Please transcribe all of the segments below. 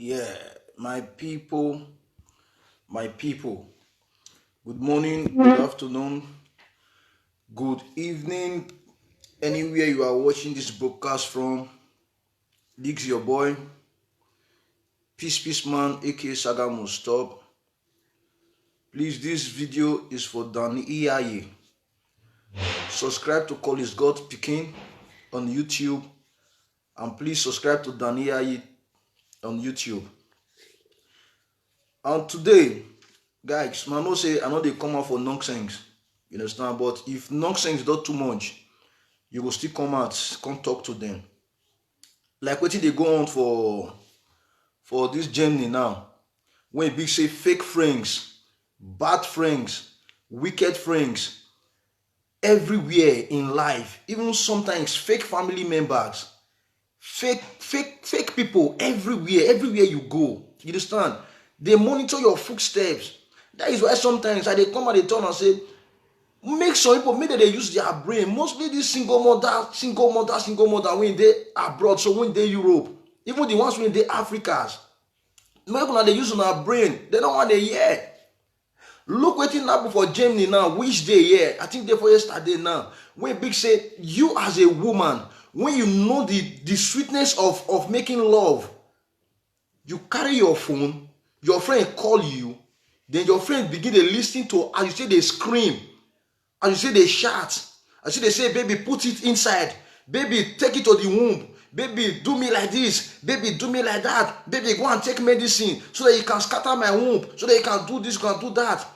Yeah, my people, good morning, good afternoon, good evening, anywhere you are watching this broadcast from. This your boy, Peace Man, aka Saga Stop. Please, this video is for Danny Iyaye. Subscribe to Call His God Peking on YouTube, and please subscribe to Danny Iyaye on YouTube. And today, guys, I know say I know they come out for nonsense, you understand? But if nonsense not too much, you will still come out, come talk to them. Like wetin dey go on for this Germany now, when big say fake friends, bad friends, wicked friends, everywhere in life, even sometimes fake family members, fake people everywhere you go. You understand? They monitor your footsteps. That is why sometimes I dey come and dey turn and say, make some people make dem dey use their brain, mostly this single mother wey dey abroad, so when dey Europe, even the ones wey dey Africas, make una dey use una brain. They no wan dey hear. Look wetin happen for Germany now, which day here, I think day for yesterday now, when big say you as a woman, when you know the sweetness of making love, you carry your phone, your friend call you, then your friend begin dey lis ten to as you say dey scream, as you say dey shout, as you say dey say, baby put it inside, baby take it to the womb, baby do me like this, baby do me like that, baby go and take medicine so that you can scatter my womb, so that you can do this, you can do that.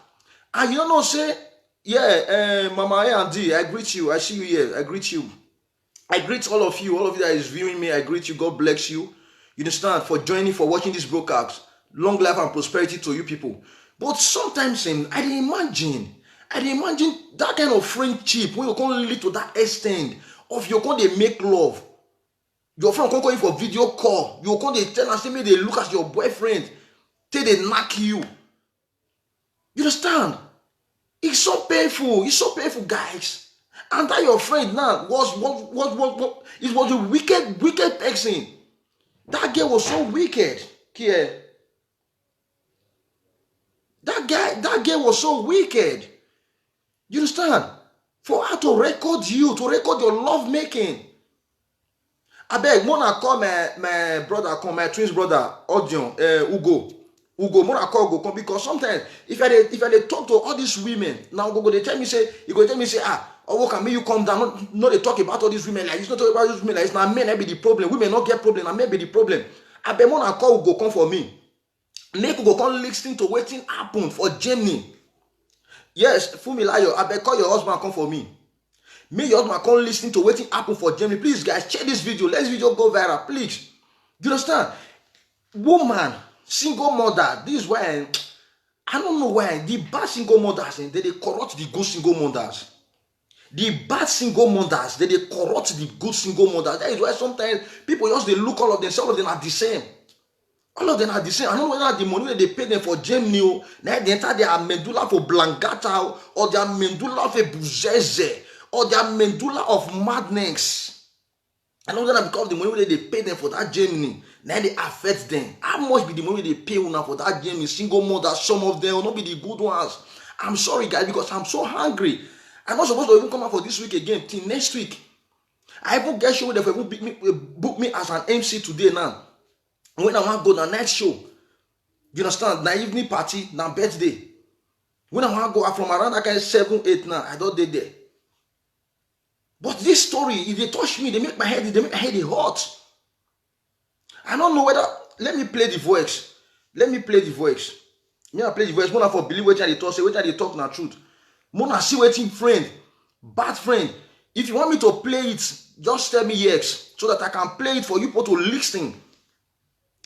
And you don't know say, yeah, Mama A and D, I greet you, I see you here, I greet you. I greet all of you that is viewing me, I greet you, God bless you. You understand, for joining, for watching this broadcast. Long life and prosperity to you people. But sometimes I dey imagine that kind of friendship when you come lead to that extent of you come dey make love. Your friend come call you for video call, you come dey tell am say make dey look as your boyfriend take dey knack you. You understand? It's so painful, guys. And that your friend now was it was a wicked person. That girl was so wicked. Kia. That girl was so wicked. You understand? For her to record you, to record your love making. I beg, Mona call my brother, call my twins brother, Odion, Ugo. Mona call go come, because sometimes if I dey talk to all these women, now go they tell me say, oh, can make you come down, no they talk about all these women like this, not talk about these women like this. Now men I be the problem, women not get problem, now men be the problem. I beg, Mona call go come for me. Make go come listen to wetin happen for Germany. Yes, Fumilayo, I beg call your husband come for me. Make your husband come listen to wetin happen for Germany. Please guys, check this video, let this video go viral, please. Do you understand? Woman, single mother, this is why I don't know why the bad single mothers they corrupt the good single mothers. The bad single mothers they corrupt the good single mothers. That is why sometimes people just they look all of them, all of them are the same. All of them are the same. I don't know whether the money that they pay them for Germany, now they enter their medulla for Blangata, or their medulla for Buzeze, or their medulla of madness. I know that because the money that they pay them for that Germany, now they affect them. How much be the money they pay now for that Germany? Single mothers, some of them will not be the good ones. I'm sorry, guys, because I'm so hungry. I'm not supposed to even come out for this week again till next week. I even get show that book me as an MC today now. When I want to go to the night show, you understand? Na evening party, na birthday. When I want to go from around that kind of 7, 8 now, I don't did there. But this story, if they touch me, they make my head hot. I don't know whether. Let me play the voice. Me I play the voice. Mona for believe wetin I dey talk, say wetin I dey talk na truth. Mona see wetin friend, bad friend. If you want me to play it, just tell me yes, so that I can play it for you people to listen.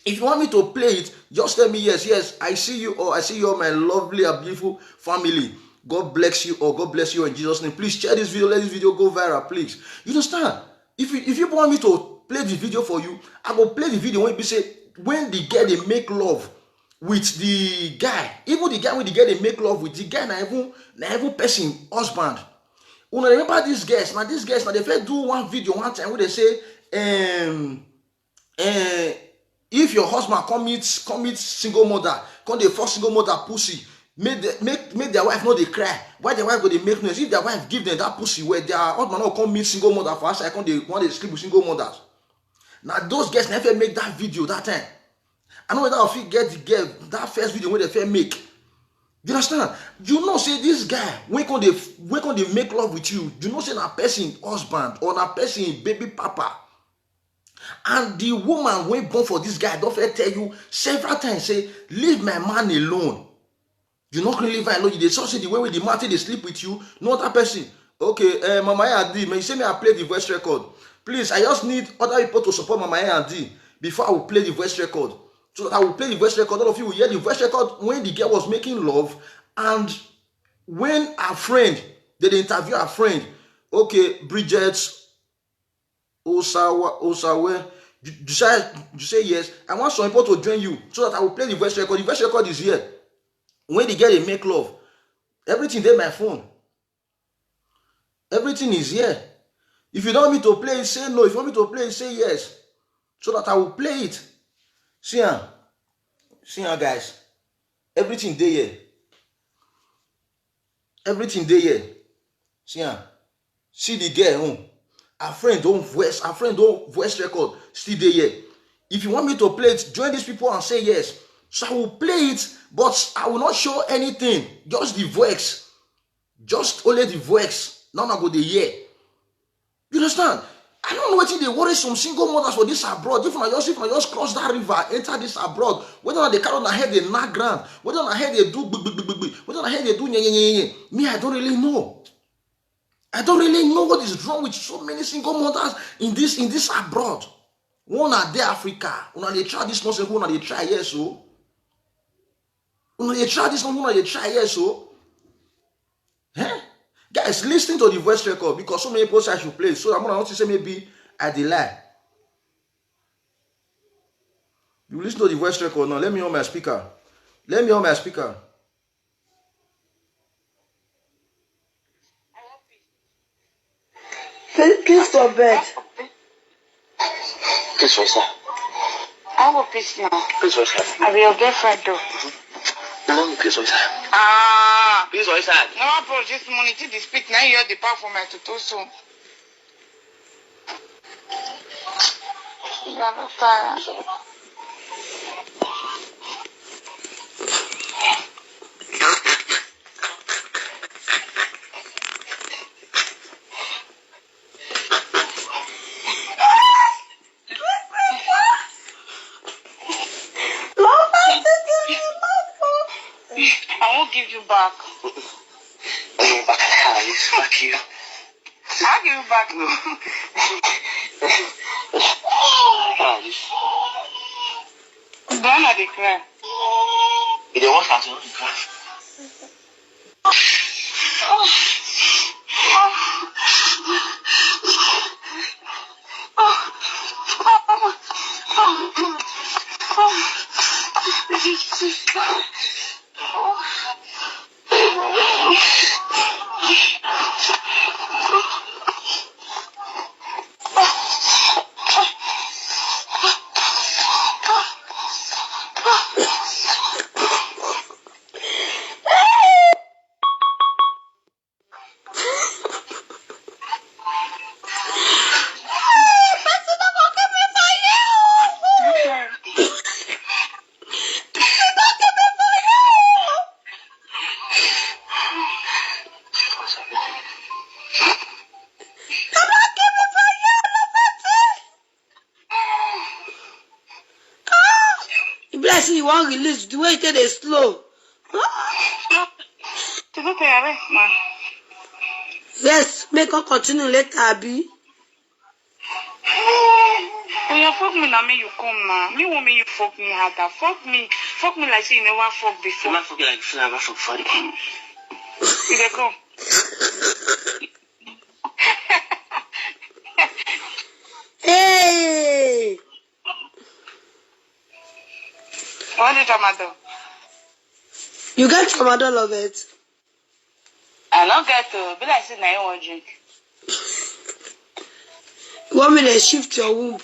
If you want me to play it, just tell me yes. Yes, I see you all. I see you all, my lovely and beautiful family. God bless you all. God bless you in Jesus' name. Please share this video. Let this video go viral, please. You understand? If you want me to play the video for you, I will play the video when you say when the girl they make love with the guy. Even the guy when the girl they make love with the guy, na even person husband. Una remember these guys? Now they first do one video one time where they say If your husband commit single mother, come dey force single mother pussy, make their wife no dey cry. Why their wife go dey make noise? If their wife give them that pussy, where their husband no come meet single mother for outside, come dey want dey sleep with single mothers. Now those girls never make that video that time. I know whether if you get the girl that first video when they first make. You understand? You know, say this guy when can they make love with you? You know, say that person husband or that person baby papa. And the woman when born for this guy don't tell you several times, say, leave my man alone. You not really leave him alone. They saw say the way the man they sleep with you, no other person. Okay, Mama A&D, may you say me I play the voice record. Please, I just need other people to support Mama A&D before I will play the voice record. So that I will play the voice record. All of you will hear the voice record when the girl was making love, and when her friend, they interview her friend. Okay, Bridget Osawe, you say yes. I want some people to join you so that I will play the voice record. The voice record is here. When the girl they make love, everything there my phone. Everything is here. If you don't want me to play it, say no. If you want me to play it, say yes. So that I will play it. See guys. Everything there here. Everything there here. See the girl. Her friend don't voice record. Still there here. If you want me to play it, join these people and say yes. So I will play it, but I will not show anything. Just the voice. Just only the voice. Now I go the year. You understand? I don't know what they worry some single mothers for this abroad. If I just cross that river, enter this abroad, whether they carry on ahead they knock ground, whether on ahead they do whether on ahead they do me, I don't really know. I don't really know what is wrong with so many single mothers in this abroad. One are there Africa. Una they try this nonsense, una they try yes so. Una they try this one, una they try yes so. Huh? Guys, listen to the voice record because so many people say I should play. So I'm gonna want to say maybe I did lie. You listen to the voice record now. Let me on my speaker. Let me on my speaker. Kiss for bed. Kiss for sir. I will kiss now. Kiss for sir. I'll be your girlfriend though. No, kiss for sir. Kiss for sir. No, bro, this morning to the speak now you're the power for my tutu so. You are not tired. I won't give you back. No, back fuck you. I'll give you back. No. Don't let it cry. You don't want to cry. You won't release the way it is slow. Yes, make her continue later, Abby. When you fuck me now, me you come now. Me want me you fuck me harder. Fuck me like say you never fuck before. You never fuck like you never fuck for it. You dey come. Hey! What did Tramadol? You got Tramadol of it? I don't get to. Be like say now you want drink. You want me to shift your womb?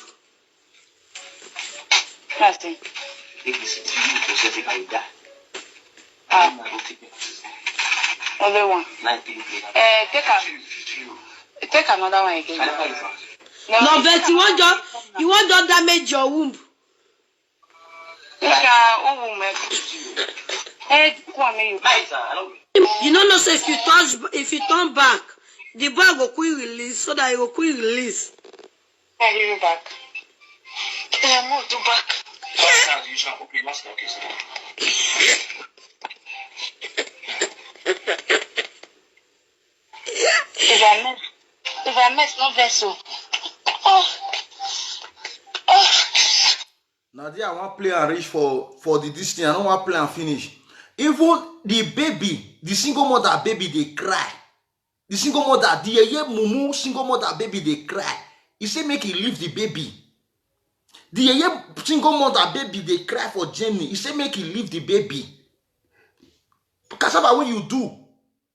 Nothing. Take this to you because you think I die. Only one. Take another one again. No, but you want to damage your womb. You know, so if you turn back, the bag will quick release so that it will quick release. I hear you back. Move to back. If I mess, no vessel. Oh. Now there I want play and reach for the distance. I don't want play and finish. Even the baby, the single mother baby, they cry. The single mother, the mumu single mother baby, they cry. He say make he leave the baby. The single mother baby, they cry for Jenny. He say make he leave the baby. Cassava, when you do,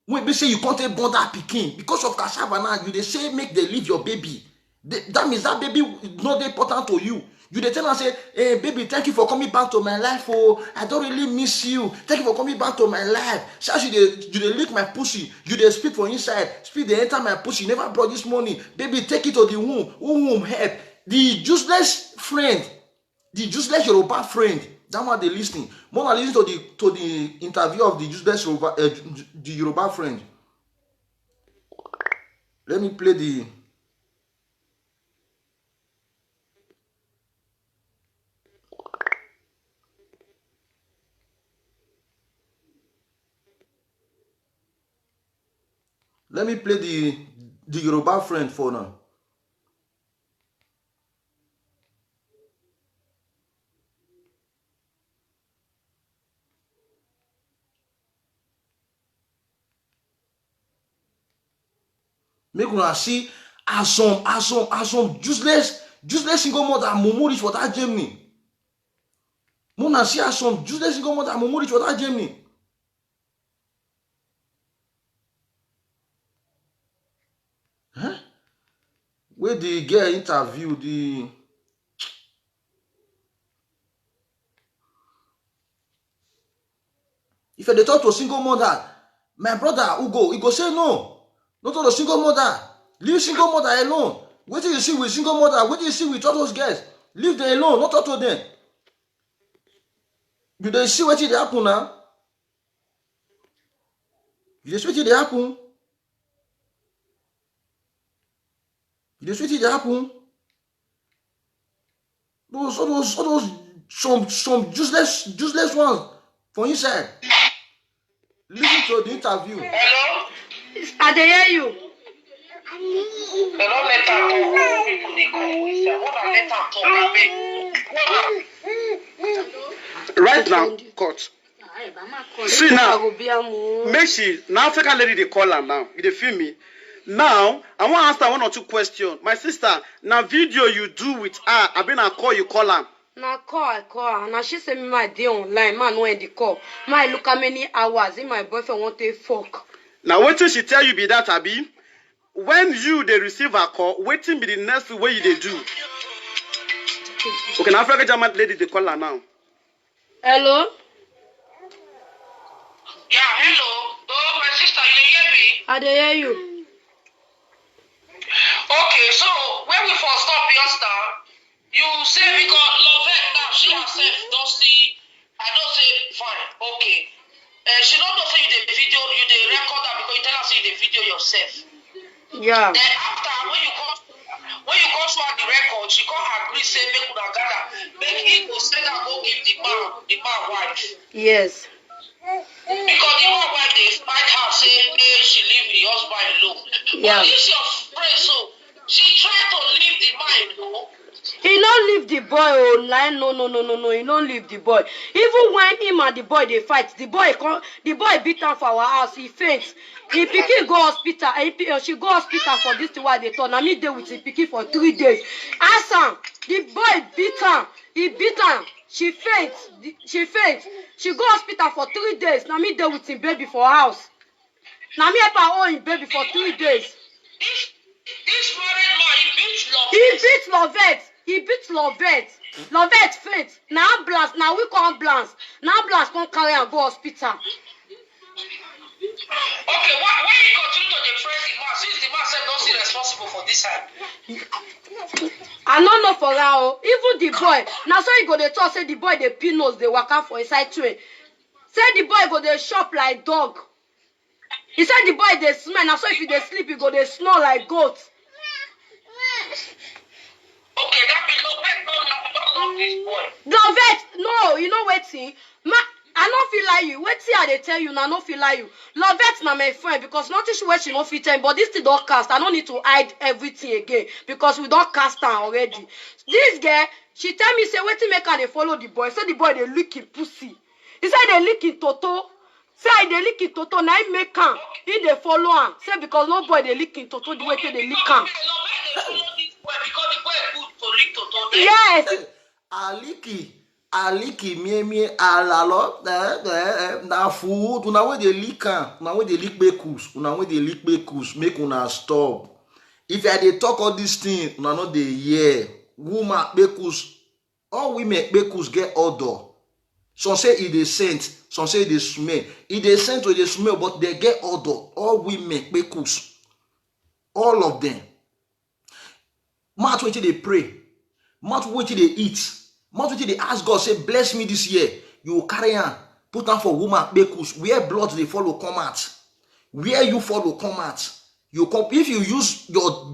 when they say you can't take born that pikin because of cassava now, you they say make they leave your baby. That means that baby is not important to you. You they tell and say, hey baby, thank you for coming back to my life. Oh, I don't really miss you. Thank you for coming back to my life. Since you they lick my pussy, you they spit for inside, spit they enter my pussy. You never brought this money, baby. Take it to the womb. Womb help the useless friend, the useless Yoruba friend. That's why they listening. More than listen to the interview of the useless Yoruba, the Yoruba friend. Let me play the. Let me play the Yoruba friend for now. Make una see as some useless single mother mumu reach for that Germany. Muna see as some useless single mother mumu reach for that Germany. Huh? Where the girl interview the if they talk to a single mother, my brother Ugo, he go say no. Not to the single mother. Leave single mother alone. What do you see with single mother? What do you see with all those girls? Leave them alone, not talk to them. You don't see what they happen now? You see what they happen? You see what they happen? Those some useless ones for inside. Listen to the interview. Hello? I hear you. Right now, court. See now, make she now African lady they call her now. You dey feel me? Now, I want to ask her one or two questions. My sister, now video you do with her, I been a call you call her. I call her. Now she send me my day online. Man, when the call. My look how many hours in my boyfriend want to fuck. Now, what till she tell you be that, Abi? When you they receive a call, waiting be the next way you they do. Okay, now African German lady they call her now. Hello? Yeah, hello. Oh, my sister, you hear me? I hear you. Okay, so when we first stop yesterday, you say because Lovette now, she herself don't see, I don't say, fine, okay. She don't know say you the video, you the record her because you tell her say you the video yourself. Yeah. Then after, when you come show her the record, she can't agree, say, make una gather, make he go send her go give the man wife. Yes. Because the man wife, they fight her, say, hey, she leave the husband alone. Yeah. But this your friend, so she tried to leave the man alone. He don't leave the boy online. No. He don't leave the boy. Even when him and the boy they fight, the boy beat him for our house. He faints. He pikin go hospital. She go hospital for this while they turn. I mean they with the pikin for 3 days. Asan, the boy beat her. He beat her. She faints. She go hospital for 3 days. Now me there with him baby for house. Now me help her own him baby for 3 days. This married man, he beats Lovette. He beats Lovette. Lovette faint. Now ambulance, now we call ambulance. Now ambulance come carry and go hospital. Okay, why you continue to depress the man since the man said not still responsible for this side? I don't know for now. Even the boy. Now so he go dey talk say the boy dey pin nose dey waka for inside train. Say the boy go dey shop like dog. He said the boy dey smell. Now so if he dey sleep, he go dey snore like goat. Okay, that means Lovette don't love this boy. Lovette, no, you know wetin? I no feel like you. Wetin I dey tell you now, I no feel like you. Lovette na my friend because nothing wey she no fit tell me, but this thing don cast. I no need to hide everything again because we don cast her already. This girl, she tell me say wetin make her dey follow the boy. Say the boy dey lick him pussy. He say dey lick him toto. Say I dey lick him toto, na him make am. He dey follow am. Say because no boy dey lick him toto the way they dey lick am. Because the boy good to lick toto. Yes. Aliki mie alalo na food una wey dey lick am, una wey dey lick bekus, una wey dey lick bekus, make una stop. If I dey talk all this thing, una no dey hear. Woman bekus, all women bekus get odor. Some say e dey scent, some say e dey smell. E dey scent or e dey smell, but they get odor. All women bekus, all of them. Mouth wetin dey pray, mouth wetin dey eat. Mouth wetin dey ask God say bless me this year. You carry am, put am for woman bekus. Where blood dey follow come out, where you follow come out. You come if you use your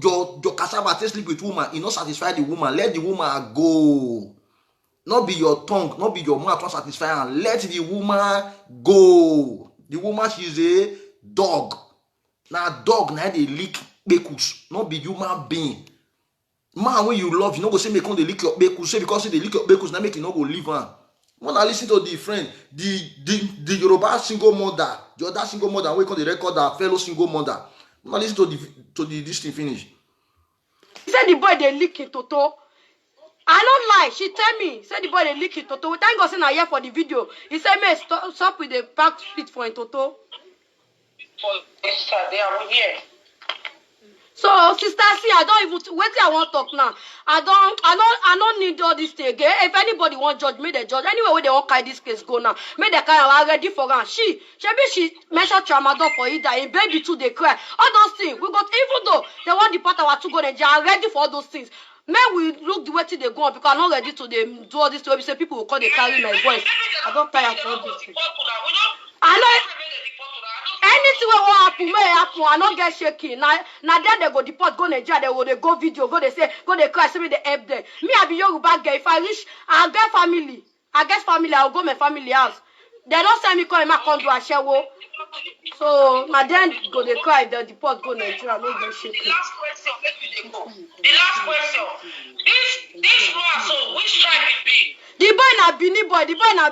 cassava to sleep with woman, e no satisfy the woman. Let the woman go. Not be your tongue, not be your mouth to satisfy her. Let the woman go. The woman she's a dog. Now dog na dey lick bekus, not be human being. Man, when you love, you no go say make they lick your bekus. Say because they lick your bekus, now make you no go leave her. When I listen to the friend, the Yoruba single mother, the other single mother, we call the record her fellow single mother. When I listen to this thing finish. He said the boy they lick him toto. I don't lie. She tell me. Said the boy they lick him toto. Thank God say na here for the video. He said me stop with the back spit for him toto. For this side, they are here. So, sister, see, I don't even wait till I want to talk now. I don't need all this thing again. If anybody want judge, may they judge. Anyway, where they want carry this case go now. May they carry her ready for her. She mentioned tramadol for it that in baby too they cry. All those things. We got even though they want the part our to go, they are ready for all those things. May we look the way till they go on because I'm not ready to do all this to say people will call they carry my voice. I don't tire for all this thing. I know. Anything wey wan happen, may happen. I no get shaking. Now there they go deport, go Nigeria, they go video, go they say, go they cry, say me they help them. Me I be Yoruba girl. If I reach, I get family. I'll go my family house. They don't send me come do a show. So now then go they cry, they deport, go Nigeria, no get shaking. The last question, let me go. The last question. This man, so which tribe it be? The boy na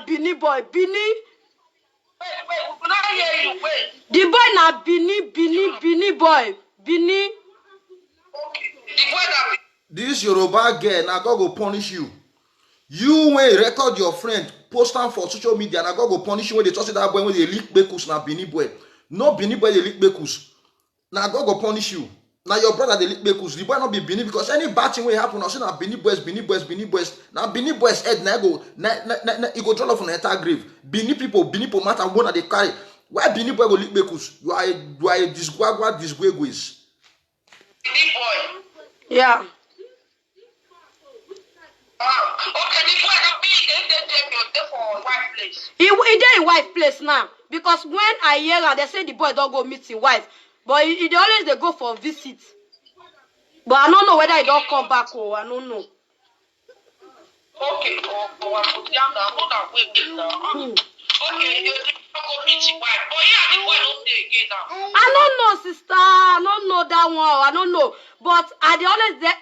Bini boy. Bini. Wait, we cannot hear you. Wait. The boy na Bini boy. Bini. Okay. The boy that This Yoruba girl, now God go punish you. You when record your friend, post am for social media, now God go punish you when they talk say that boy when they leak bekus na Bini boy. No Bini boy they leak bekus. Now God go punish you. Now your brother they leak bekus. The boy not be Bini because any bad thing will happen. Now say na Bini boys. Now Bini boys head na go he go draw off on the entire grave. Bini people matter one that they carry. Why Bini boy go leak bekus? You are a disguaguis. Bini boy. Yeah. Okay, the boy that be they for wife place. He dey in wife place now because when I hear her, they say the boy don't go meet his wife, but he dey always they go for visit. But I don't know whether he don't come back or I don't know. Okay, okay, you go meet your wife, but yeah, the boy don't stay again now. I don't know, sister. I don't know that one. I don't know, but I dey always there.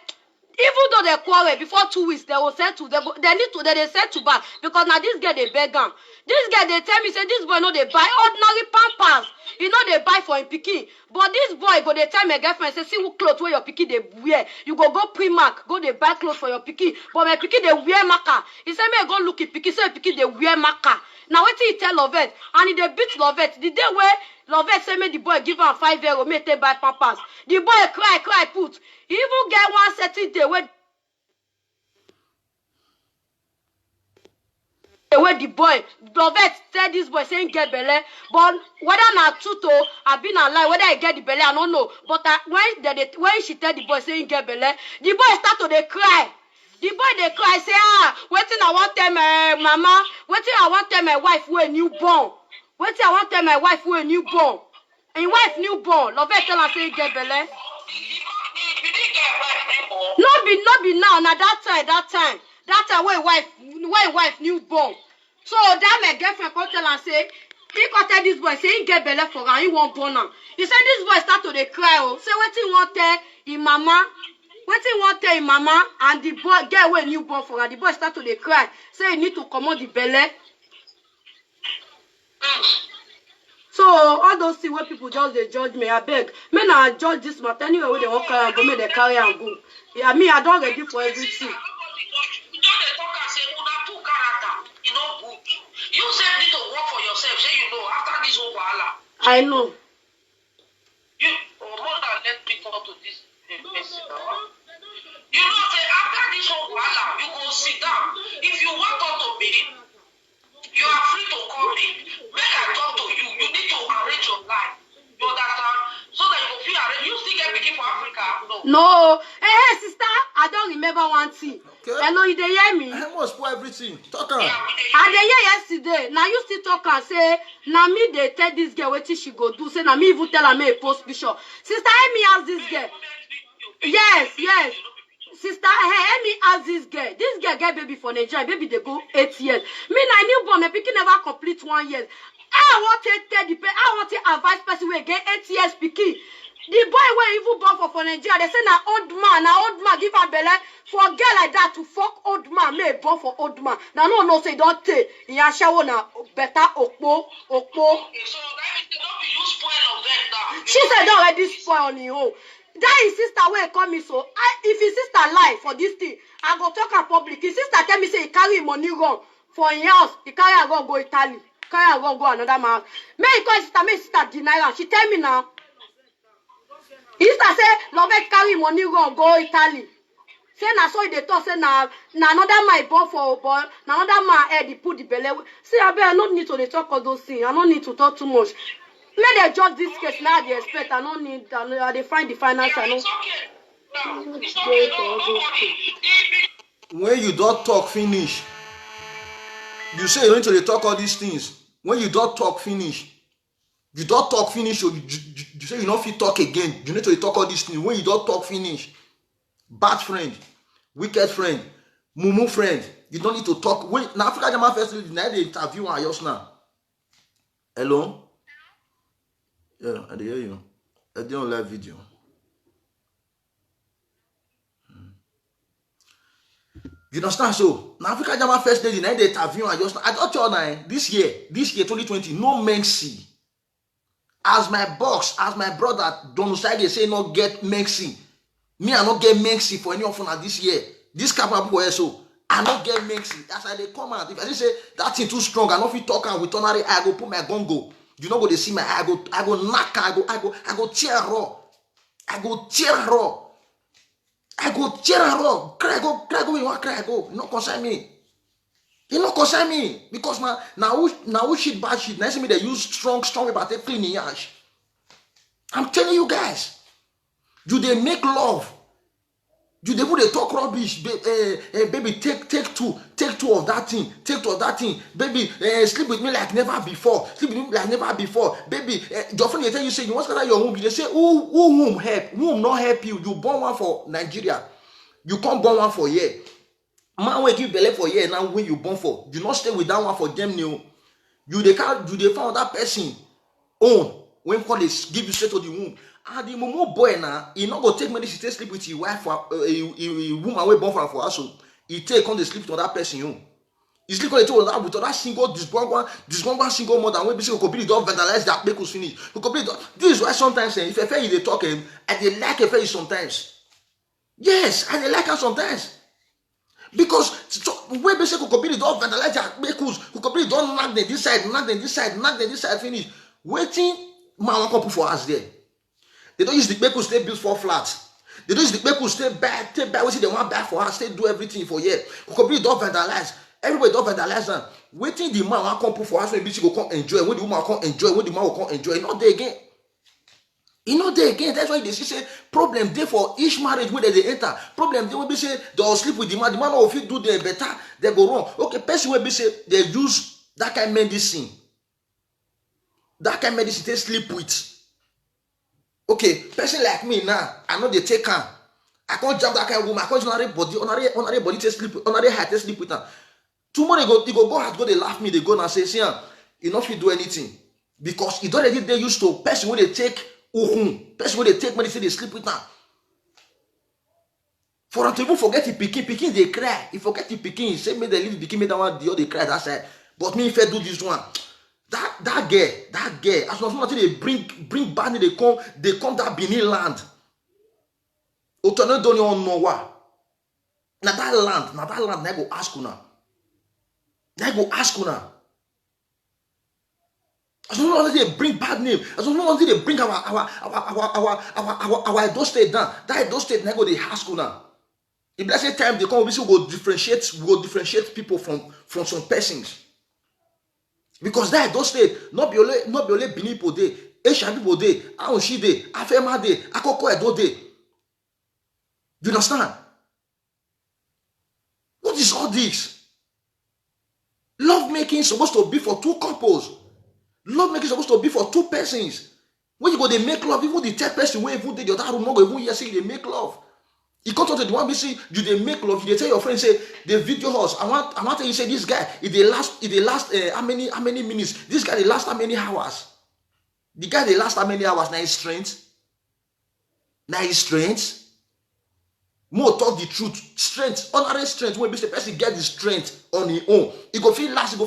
Even though they quarrel before 2 weeks, they will send to they send to back because now this girl they beg am. This girl they tell me say this boy no they buy ordinary pampers. You know they buy for him pikin. But this boy go they tell my girlfriend say see who clothes where your pikin they wear. You go Primark, go they buy clothes for your pikin. But my pikin they wear marker. He say me go look at pikin, say pikin they wear marker. Now what he tell Lovette and he they beat Lovette. The day where Lovette say me the boy give am €5, me take buy pampers. The boy cry put. He even get one certain day where Where the boy, Lovett tell this boy saying get belle, but whether na truth or I been a lie, whether I get the belle, I don't know. But when she tell the boy saying get belle, the boy start to dey cry. The boy dey cry say wetin I want tell my mama, wetin I want tell my wife who a newborn, wetin I want tell my wife who a newborn, and your wife newborn. Lovett tell her say get belle. No be now. Na that time when wife newborn. So that my girlfriend come tell and say, he come tell this boy say he get belle for her, he won't born am. He said this boy start to dey cry. Oh, say wetin want tell him mama, wetin want tell him mama, and the boy get wey newborn for her. The boy start to dey cry. Say he need to comot the belle. So all those things where people just they judge me, I beg. Me na judge this matter anyway where they want carry and go, make they carry and go. Yeah, me I don't ready for everything. You said need to work for yourself. Say you know after this whole wahala. I know. You more than let people to this person. You know say after this whole wahala, you go sit down. If you want to be, you are free to call me. Make I talk to you. You need to arrange your life. You understand? So that you feel arrange. You still get picking for Africa? No. Hey, sister, I don't remember one thing. Okay. Hello, you dey hear me? I must spoil everything. Talk on. I dey hear yesterday. Now you still talk and say, now me they tell this girl what she go do. Say now me even tell her me a post picture. Sister, let me ask this girl. Yes. Sister, let me ask this girl. This girl get baby for Nigeria. Baby they go 8 years. Me na newborn. My pikin never complete 1 year. I want to tell the I want to advise person we get 8 years pikin. The boy wey even born for Nigeria, they say na old man give her belle for a girl like that to fuck old man, may born for old man. Now no say don't take. In shower na better okpo. So that means they don't be you spoil of them now. She said don't already spoil on your own. That his sister wey call me so. If his sister lie for this thing, I go talk in public. His sister tell me say he carry money run for his house. He carry her go Italy. Carry her go another man. May he call his sister, may his sister deny her. She tell me now. His sister say Lovett carry money go Italy. Say na so they talk say na another man born for boy, na another man head he put the belle. See, I don't need to dey talk all those things. I don't need to talk too much. Let they judge this case now. They expect. I don't need. They find the finance. I know. When you don't talk finish, you say you need to talk all these things. When you don't talk finish, you don't talk finish. Or you say you don't fit talk again. You need to talk all these things. When you don't talk finish, bad friend, wicked friend, mumu friend, you don't need to talk. When now Africa Jama Festival, now they interview on yours now. Hello. Yeah, I hear you. I didn't live video. You understand? So now Africa Jama First Lady, now they interview and just I don't tell now this year 2020, no mercy. As my boss, as my brother Don Usage say not get mercy. Me I not get mercy for any of them this year. This capable so I not get mercy. That's why they come out. If I say that thing too strong, I not fit talk and with tonary I go put my gongo. You know what they see my I go knock, I go tear raw. I go tear raw. Cry go, you want cry go. You not concern me. You not concern me. Because now shit bad shit. Now see me they use strong about it clean yash. I'm telling you guys. You they make love. You they put they talk rubbish, baby. Take two of that thing. Take two of that thing, baby. Sleep with me like never before. Sleep with me like never before, baby. Your friend they tell you say you want to your womb. They say whom help? Whom not help you? You born one for Nigeria. You can't born one for here. Man will give belly for here now. When you born for, you not stay with that one for them new. You they found that person own when call they give you straight to the womb. And the momo boy now, he not go take medicine, stay sleep with your wife for a woman way born for us. So he take on the sleep to that person you. He sleep on the two that with that single this one single mother when basically complete don't vandalize that make us finish. This is why sometimes if a fair they talking, and they like a fair sometimes. Yes, and they like her sometimes. Because so, when basically complete don't vandalize that make us complete don't knock them this side, finish. Waiting, man won't come for us there. They don't use the people stay build 4 flats. They don't use the people stay bad, we see they want bad for us, stay do everything for year. We completely don't vandalize. Everybody don't vandalize them. Waiting the man will come put for us, maybe she go come enjoy. When the woman will come enjoy, when the man will come enjoy, not there again. You know there again. That's why they say problem there for each marriage where they enter. Problem they will be say they'll sleep with the man will fit do their better, they go wrong. Okay, person will be say they use that kind of medicine. That kind of medicine they sleep with. Okay, person like me now, I know they take her. I can't jump that kind of woman. I can't honorary body to sleep with, honorary heart to sleep with her. Tomorrow they go out, go they laugh me, they go and say, see, you not fit do anything. Because it already they used to person when they take person when they take medicine, they sleep with her. For them to even forget the picking they cry. If forget the picking, he say me they leave the picking, me that one the other cry that side. But me if I do this one, that girl, as long as they bring bad, they come that Benin land. Otono don't you know what? Now that land, I go ask you now. As long as they bring bad name, as long as they bring our Edo State down, that Edo State now go they ask you now. If let's say time they come, we will differentiate people from some persons. Because that Edo State not be only Benin people dey, Asian people dey, Aonshi dey, Afema dey, Akoko Edo dey. You understand? What is all this? Love making is supposed to be for two couples. Love making is supposed to be for two persons. When you go, they make love. Even the third person, when even the other room, not go even hear say they make love. You come to the one we see you they make love. You they tell your friend say the video house. I want to you say this guy. If they last how many minutes? This guy they last how many hours? The guy they last how many hours? Now his strength. More talk the truth. Strength, honorary strength. When the person get the strength on his own, it go feel last.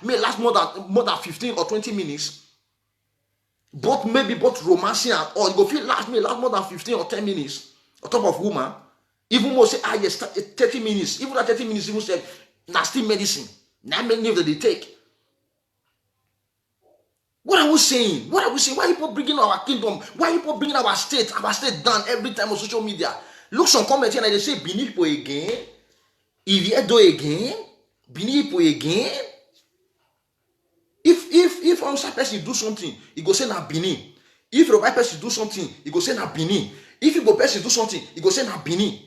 May last more than 15 or 20 minutes. Both romancing or it go feel may last more than 15 or 10 minutes. On top of woman, even more say yes 30 minutes. Even that 30 minutes, even say nasty medicine. Now many that they take. What are we saying? Why are people bringing our kingdom? Why are people bringing our state down every time on social media? Look some comments here and they say Benin people again, Iviedo again, Benin people again. If Hausa person do something, he go say na Benin. If Yoruba person do something, he go say na Benin. If Igbo person do something, he go say na Benin.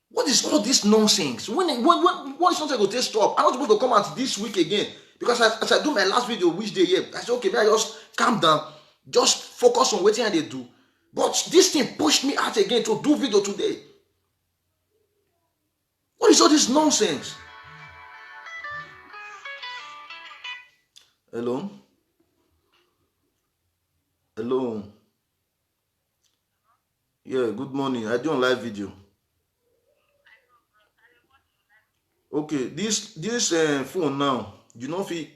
What is all this nonsense? When is something go take stop? I'm not supposed to come out this week again. Because as I do my last video, which day here, I said, okay, I just calm down, just focus on what they do. But this thing pushed me out again to do video today. What is all this nonsense? Hello? Yeah, good morning. I do on live video. Okay, this phone now, you know if you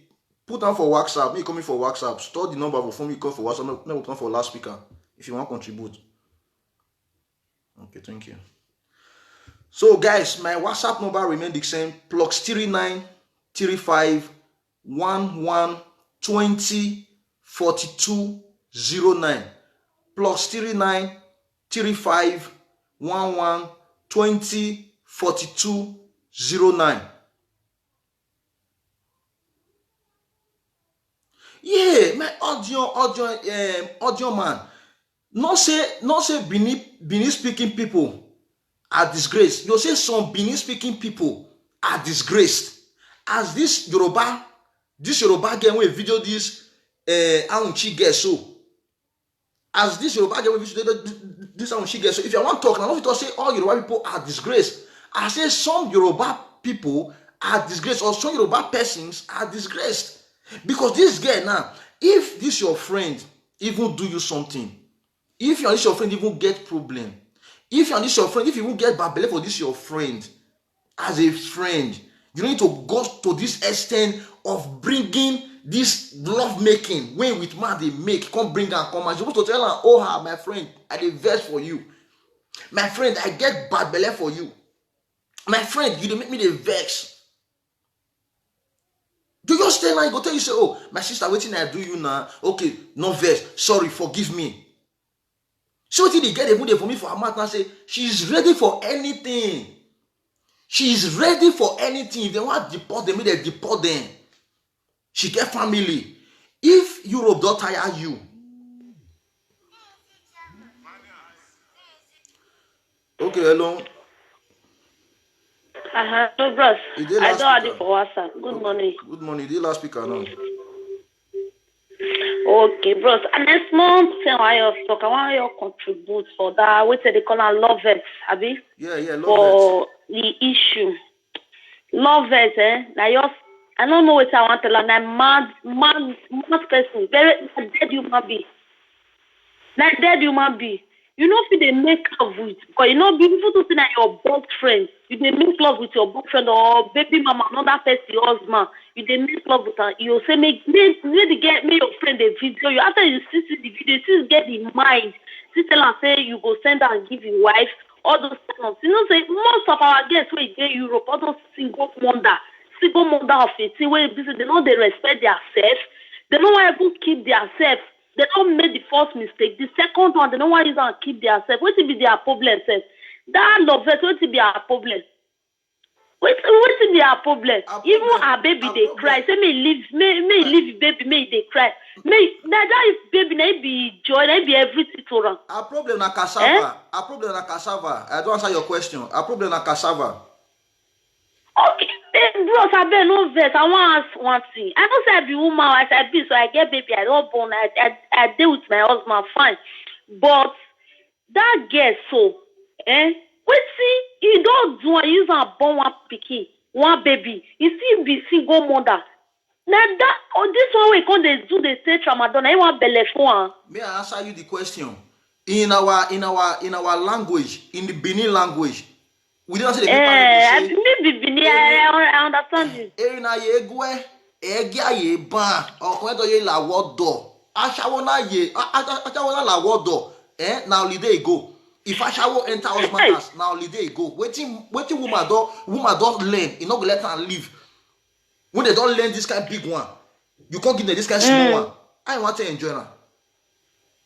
put on for WhatsApp, me coming for WhatsApp, store the number for me, call for WhatsApp, now come for loudspeaker if you want to contribute. Okay, thank you. So guys, my WhatsApp number remains the same, +39 35 11 20 42 09. +39 35 11 20 42 09. Yeah, my audio man. Not say Benin speaking people are disgraced. You say some Benin speaking people are disgraced. As this Yoruba girl when video this Aunchi girl so. As this Yoruba girl when video this Aunchi girl so. If you want to talk, I don't want to say all Yoruba people are disgraced. I say some Yoruba people are disgraced or some Yoruba persons are disgraced. Because this girl now, if this your friend even do you something, if you and this your friend even get problem, if you and this your friend, if you even get bad belly for this your friend, as a friend, you need to go to this extent of bringing this love making when with man they make, come bring her, come and you're supposed to tell her, oh my friend, I dey vex for you. My friend, I get bad belly for you. My friend, you dey make me dey vex. Do you stay now? You go tell you say, oh, my sister, waiting I do you now. Okay, no vex. Sorry, forgive me. So what did they get a good for me for her mouth and say she's ready for anything. She is ready for anything. If they want to deport them, they deport them. She get family. If Europe don't tire you, okay, hello. No, bros. You did I last don't have speaker. it for WhatsApp. Good morning. Good morning. The last speaker now. Okay, bros. And next month, I want you contribute for that. What they call it, love it, Abi? Yeah, love for the issue. Love it, Now, I don't know what I want to learn. I'm mad person. Very dead human being. Like dead human being. You know if they make love with, because you know beautiful to see that your best friend, you they make love with your boyfriend or baby mama, another person, your husband, you they make love with her. You say make your friend a video. You after you see the video, you get the mind. You tell her say you go send her and give your wife all those things. You know say most of our guests where in Europe, all those single mother of 18 where they know they respect themselves. They don't want to keep themselves. They don't make the first mistake. The second one, they don't want to use and keep themselves. What will be their problem, sir? That love, what will be our problem? What will be our problem? Even our baby, they cry. Say, me leave baby, me they cry. That is baby, may be joy, may be everything to run. Our problem na cassava. Our problem na cassava. I don't answer your question. Our problem na cassava. Okay. Bros, I better no vex. I want to ask one thing. I know say I be woman, I say I be, so I get baby, I don't born, I deal with my husband, fine. But that girl, so, wait, see, you don't do and use and born one pikin, one baby. You still be single mother. Now that, this one we come they do the state Ramadan, I want belle for. May I answer you the question? In our language, in the Benin language, we don't say the people I understand you. Erina yegwe, egia ye ban, ọkùnrin tó ye la wodo. Ashawona ye, ashawona la wodo. Now holiday go. If Ashawo enter husband house, now holiday go. Waiting woman don't learn. You not go let her leave. When they don't learn this kind of big one, you can't give them this kind of small one. I want to enjoy her.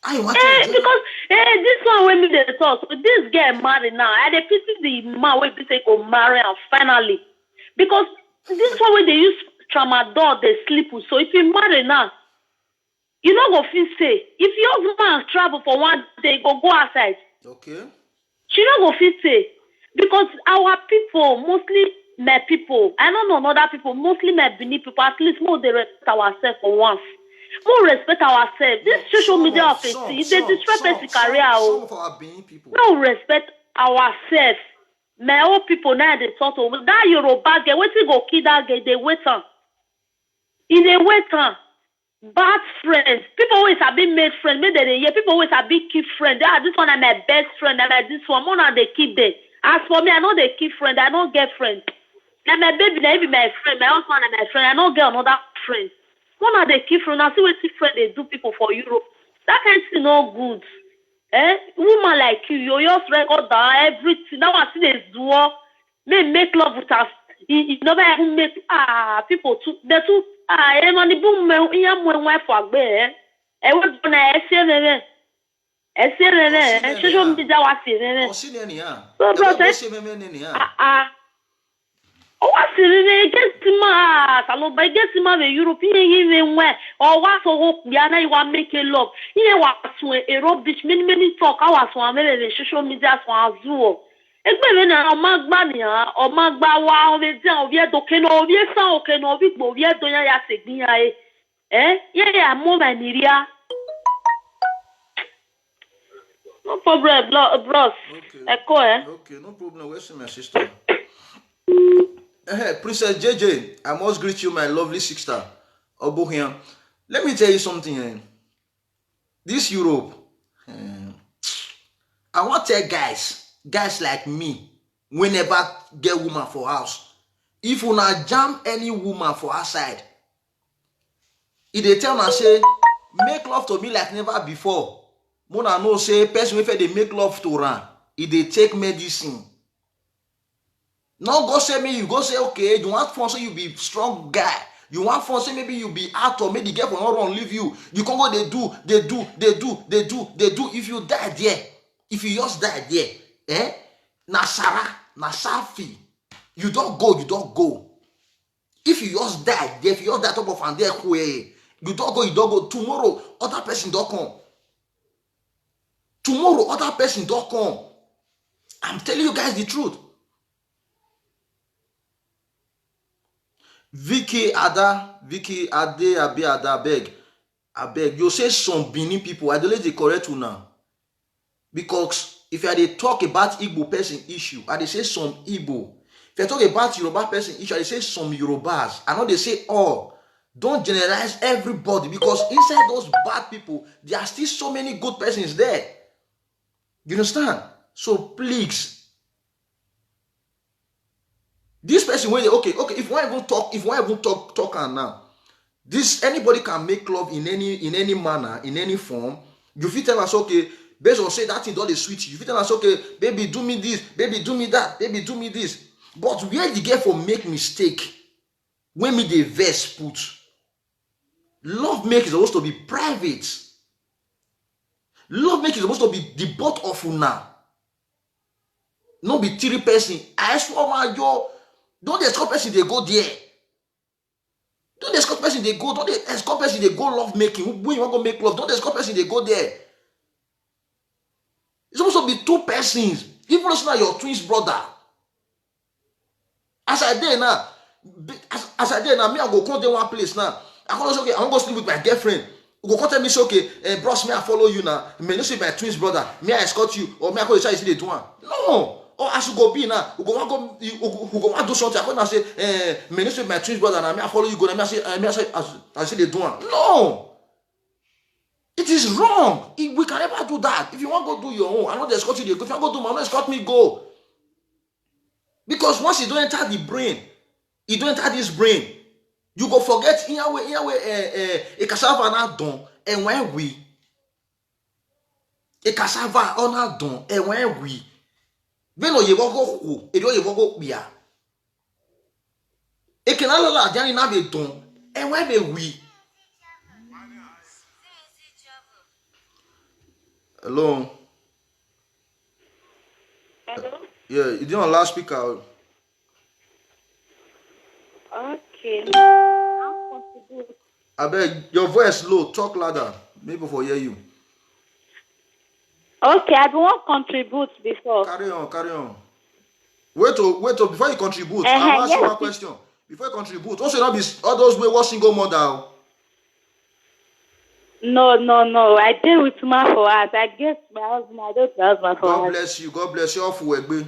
Because this one when me they talk, so this girl married now. I dey pity the man when they go marry and finally. Because this one when they use tramadol, they sleep with. So if you marry now, you not go feel safe. If your husband travel for one day, go outside. Okay. She not go feel safe. Because our people, mostly my people, I don't know other people, mostly my Benin people, at least more they respect ourselves for once. More respect ourselves. This social media of it, they disrespect the career. Some of our Benin people. No respect ourselves. My old people now they talk to that Yoruba girl. Wait till go kill that girl. They wait on. In a wait on. Bad friends. People always have been made friends. Maybe they hear people always have been keep friends. This one is my best friend. And this one more than they keep them. As for me, I know they keep friends. I don't get friends. And my baby, they be my friend. My husband and my friend. I don't get another friend. One of the key friends, I see what friend they do people for Europe. That kind of thing no good. Woman like you just record down everything. Now I see they do make love with us. You never even make people too. They too man the boom me wife for agbe. Was gonna social media was Oh, see any what's it against the European even where or what for hope Diana you want make a love. Here was a rubbish many talk hours for the social media for Azul. Egbe na magba ni o magba wa o be o vie do ke no o vie san o ke no bi gbo vie do ya segbin ya ya mo ma niria. No problem, bros. Okay, no problem. Where's my sister? Princess JJ, I must greet you, my lovely sister. Obohian. Let me tell you something. This Europe, I want to tell guys like me, we never get woman for house. If you not jam any woman for outside, if they tell me say, make love to me like never before. Mona know say person if they make love to run, if they take medicine. No go say me, you go say, okay, you want fun, so you be strong guy. You want fun, say maybe you be out or maybe the girl will not run leave you. You can go, they do. If you die there, if you just die there, na Sarah, na Safi, You don't go, you don't go. If you just die, if you just die top of and there, you don't go, you don't go. Tomorrow, other person don't come. Tomorrow, other person don't come. I'm telling you guys the truth. Vicky Ade, Abi Ada, I beg. You say some Benin people, I don't let the correct you now. Because if I dey talk about Igbo person issue, I dey say some Igbo. If I talk about Yoruba person issue, I dey say some Yorubas. I know they say all. Don't generalize everybody, because inside those bad people, there are still so many good persons there. You understand? So please, this person when okay, if one even talk and now, this anybody can make love in any manner, in any form. You fit tell us okay, based on say that thing don't dey sweet you. You fit tell us okay, baby do me this, baby do me that, baby do me this. But where the girl for make mistake, when me dey verse put, love make is supposed to be private. Love make is supposed to be the both of una. No be three person. I swear my yo, don't escort person they go there. Don't escort person they go. Don't escort person they go love making. When you want to make love, don't escort person they go there. It's supposed to be two persons. Even though it's not your twins brother. As I did now, me I go come to one place now. I go say okay, I want to go sleep with my girlfriend. You go come tell me say okay, bros, me I follow you now. Me no say my twins brother. Me I escort you, or me I go decide you see they do one. No. Or as you go be now, you go want to do something. I go now say, me no say my twins brother. Now me I follow you go. Now me I say they do one. No. It is wrong. We can never do that. If you want to go do your own, I'm not escort you. If you want to go do my own, escort me go. Because once you don't enter the brain, you don't enter this brain, you go forget in your way, a cassava na don, and when we, a cassava on a don, and when we, when you go who, it you go bia. A canal la jani na be don, and when be we. Hello. Hello? Yeah, you didn't on loudspeaker. Okay. I'll contribute. I beg your voice low, talk louder. Maybe for hear you. Okay, I don't contribute before. Carry on. Wait till before you contribute. I'll ask you one question. Before you contribute, also not be all those way what single mother. No. I deal with man for us. I guess my husband, I don't have husband for us. God bless you all for Egbe.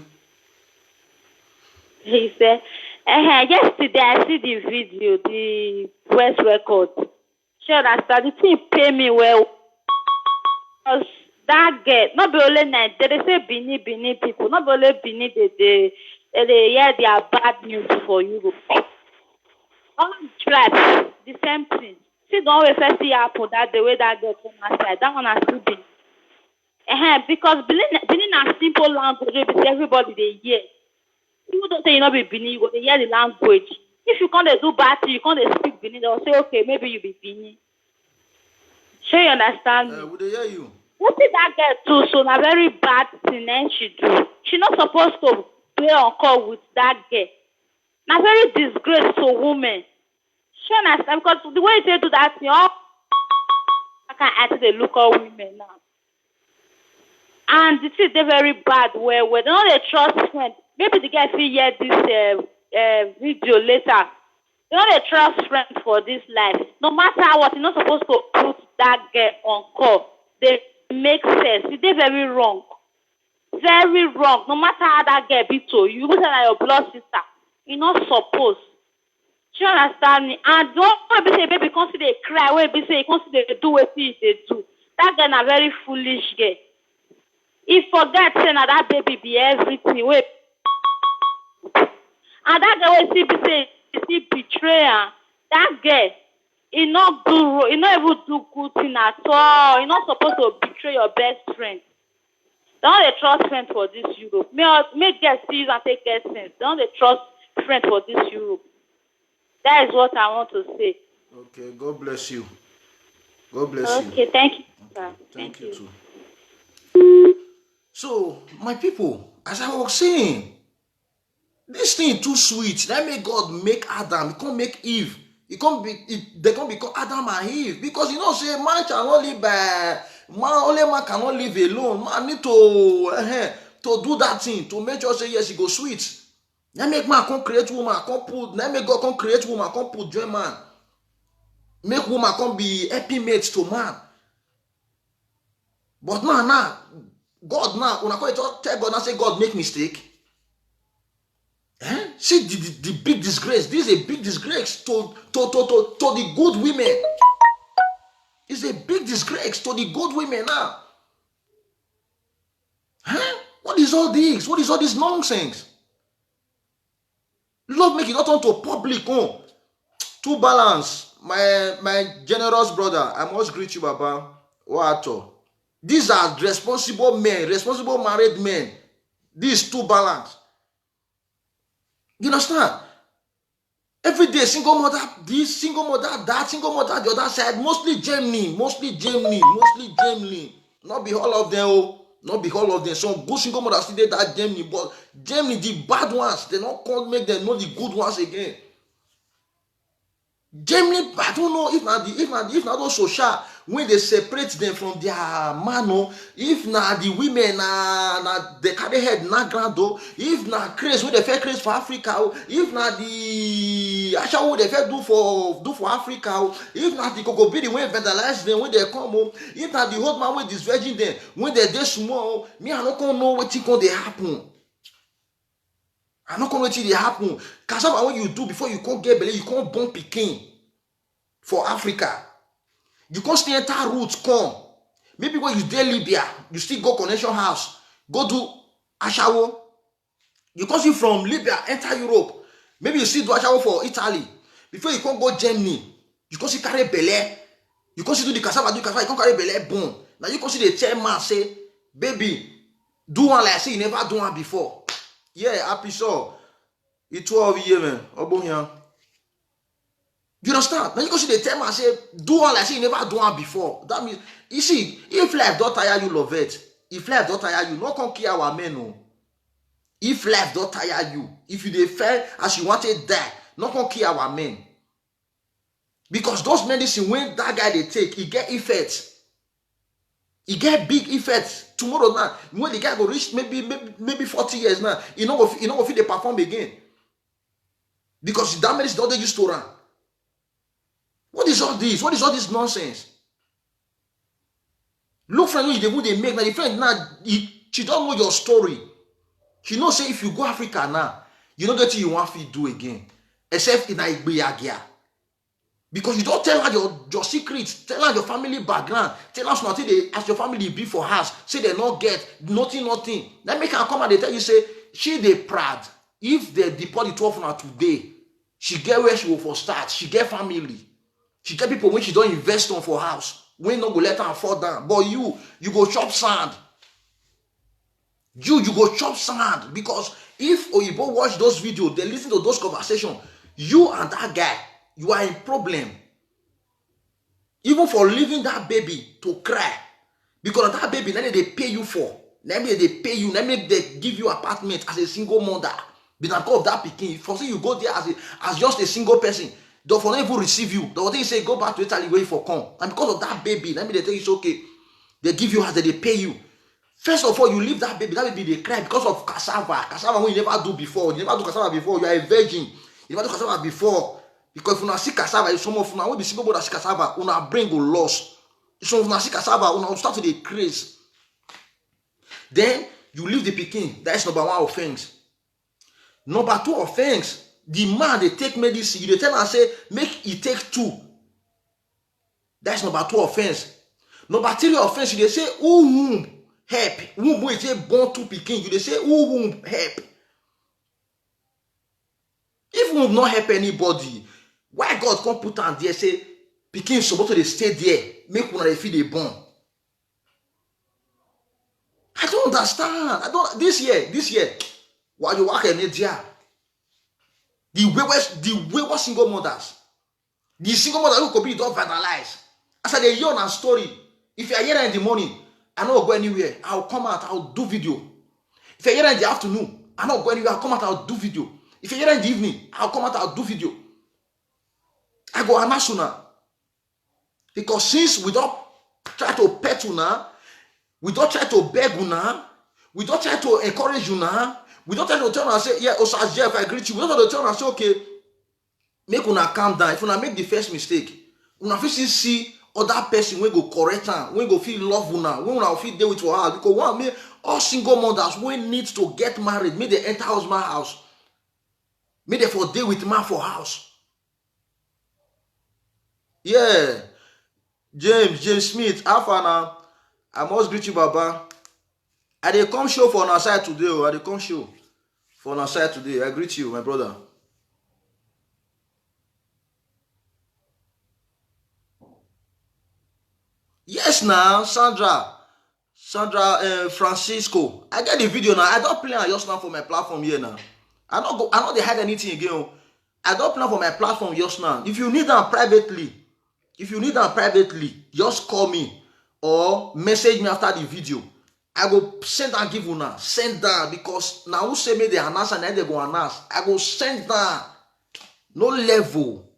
He said, yesterday I see the video, the voice record. Sure, that the thing pay me well. Because that girl, not be only night, they say Benin people, not be only Benin, they hear their bad news for you. All tribes, the same thing. See, don't always see happen that the way that girl come outside. That one has still been. Because Benin a simple language, everybody they hear. People don't say you not be Benin, you go to hear the language. If you can't do bad thing, you can't speak Benin, they'll say, okay, maybe you be Benin. Sure you understand me? Would they hear you? What did that girl do? So a very bad thing she do. She not supposed to play on call with that girl. Now very disgraceful woman. Sure you understand? Because the way they do that thing, I can actually look at women now. And this is the very bad where they don't trust friends. Maybe the guy see hear this video later. They don't trust friends for this life. No matter what, you're not supposed to put that girl on call. They make sense. It's very wrong. Very wrong. No matter how that girl be to you, go tell your blood sister. You're not supposed. Do you understand me? And don't be say baby consider they cry, when be say consider they do what they do. That girl a very foolish girl. If forget say na that baby be everything. Wait. And that girl will see betray her. That girl, he not even do good thing at all. He not supposed to betray your best friend. Don't they trust friends for this Europe? Make girls see and take their sense. Don't they trust friends for this Europe? That is what I want to say. Okay, God bless you. God bless you. Okay, thank you, sir. Thank you too. So, my people, as I was saying, This thing too sweet. That make God make Adam. He can't make Eve. They can't become Adam and Eve. Because you know, say man cannot live by only man cannot live alone. Man need to do that thing to make sure say yes, he go sweet. That make man come create woman, come put. That make God come create woman, come put join man. Make woman come be happy mates to man. But now, God now, when I tell God now, say God make mistake. See the big disgrace. This is a big disgrace to the good women. It's a big disgrace to the good women now. What is all this? What is all this nonsense? Love make it not onto public. To balance. My generous brother, I must greet you, Baba. What? These are responsible men, responsible married men. These two balance. You understand? Every day, single mother, this, single mother, that, single mother, the other side, mostly Germany. Not be all of them, not be all of them. Some good single mothers still did that Germany, but Germany, the bad ones, they not can't make them know the good ones again. Germany, I don't know if not those social when they separate them from their man, if na the women na they carry head na grand, if na craze when they fair craze for Africa, if na the actual what they fair do for Africa, if na the cocobidi when vandalize them when they come, if na the old man when this virgin them when they small, me I not gonna know what it gonna happen. I'm not going to let it happen. Because what you do before you can't get belly, you can't born Peking for Africa. You can't stay entire roots come. Maybe when you there Libya, you still go connection house, go to Ashawo. You can't see from Libya enter Europe. Maybe you still do Ashawo for Italy. Before you can't go Germany, you can't see carry belly. You can't see do the cassava, you can't carry belly bone. Now you can't see the chairman say, baby, do one like I say you never do one before. Yeah, happy so. It's 12 years, man. You understand? Now you go see the time and say, do one like say you never do one before. That means, you see, if life don't tire you, love it. If life don't tire you, no can care our men, no. If life don't tire you, if you fail as you want to die, no can care our men. Because those medicine, when that guy they take, he get effects. He get big effects. Tomorrow now, when the guy go reach maybe 40 years now, he not go fit they perform again. Because that medicine don't they use to run. What is all this? What is all this nonsense? Look from you, they make now. The friend now, she don't know your story. She know say if you go Africa now, you don't get what you want to do again. Except in Igbeyagia. Because you don't tell her your secrets, tell her your family background, tell us nothing they ask your family be for house, say they not get nothing. Then make her come and they tell you say she they proud. If they deport the 12 now today, she get where she will for start. She get family. She get people when she don't invest on for house. When not go let her fall down. But you go chop sand. You go chop sand. Because if Oyibo watch those videos, they listen to those conversations, you and that guy, you are in problem. Even for leaving that baby to cry. Because that baby, then they pay you for. Then they pay you. Then they give you apartment as a single mother. Because of that picking. For say you go there as just a single person. They will not even receive you. They will say go back to Italy wait for come. And because of that baby, then they tell you it's okay. They give you as they pay you. First of all, you leave that baby they cry because of cassava. Cassava when you never do before. You never do cassava before. You are a virgin. You never do cassava before. Because if you not see cassava, if some of you will be single mother see cassava, una brain go lost. If some of you see cassava, una start to decrease. Then you leave the picking. That is number one offense. Number two offense, the man they take medicine, you tell and say, make he take 2. That's number 2 offense. Number 3 offense, you say, who help? Who is say born 2 picking? You say, who help? If who not help anybody, why God can't put on there say, picking supposed to stay there, make one feel they born? I don't understand. This year, while you work in India, the wayward single mothers, the single mother who could be don't vandalize. As I hear on a story, if you are here in the morning, I don't go anywhere. I'll come out, I'll do video. If you're here in the afternoon, I don't go anywhere, I'll come out, I'll do video. If you hear in the evening, I'll come out, I'll do video. I go announce una. Because since we don't try to pet una, we don't try to beg una, we don't try to encourage una, we don't try to turn and say, yeah, Osas Jeff, I greet you. We don't try to turn and say, okay, make una calm down. If una make the first mistake, una fit see other person wey go correct am, wey go feel love una, wey una fit dey with for house. Because one, make all single mothers wey need to get married, make they enter husband house, make they for dey with man for house. Yeah, James Smith, how far now? I must greet you, Baba. I dey come show for una side today. Oh, I dey come show for una side today. I greet you, my brother. Yes, now, Sandra, Francisco. I get the video now. I don't play just now for my platform here now. I don't dey hide anything again. I don't play for my platform just now. If you need them privately, just call me or message me after the video. I go send and give una. Send down because now who say me they announce and then they go announce. I go send down. No level.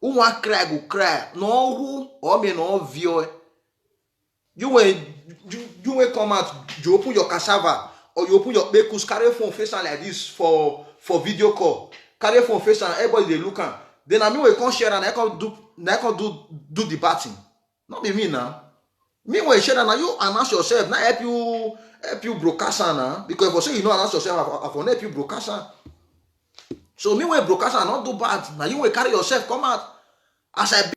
Who want cry go cry. No who or me no view. You will come out, you open your cassava or you open your bekus, carry phone face like this for video call. Carry phone face and everybody they look at. Then I mean we can share and I can do the batting. Not be me now. Me when share and you announce yourself, now help you broadcast now. Because if I say you know announce yourself, I can help you broadcast. So me when broadcast not do bad. Now you will carry yourself come out as I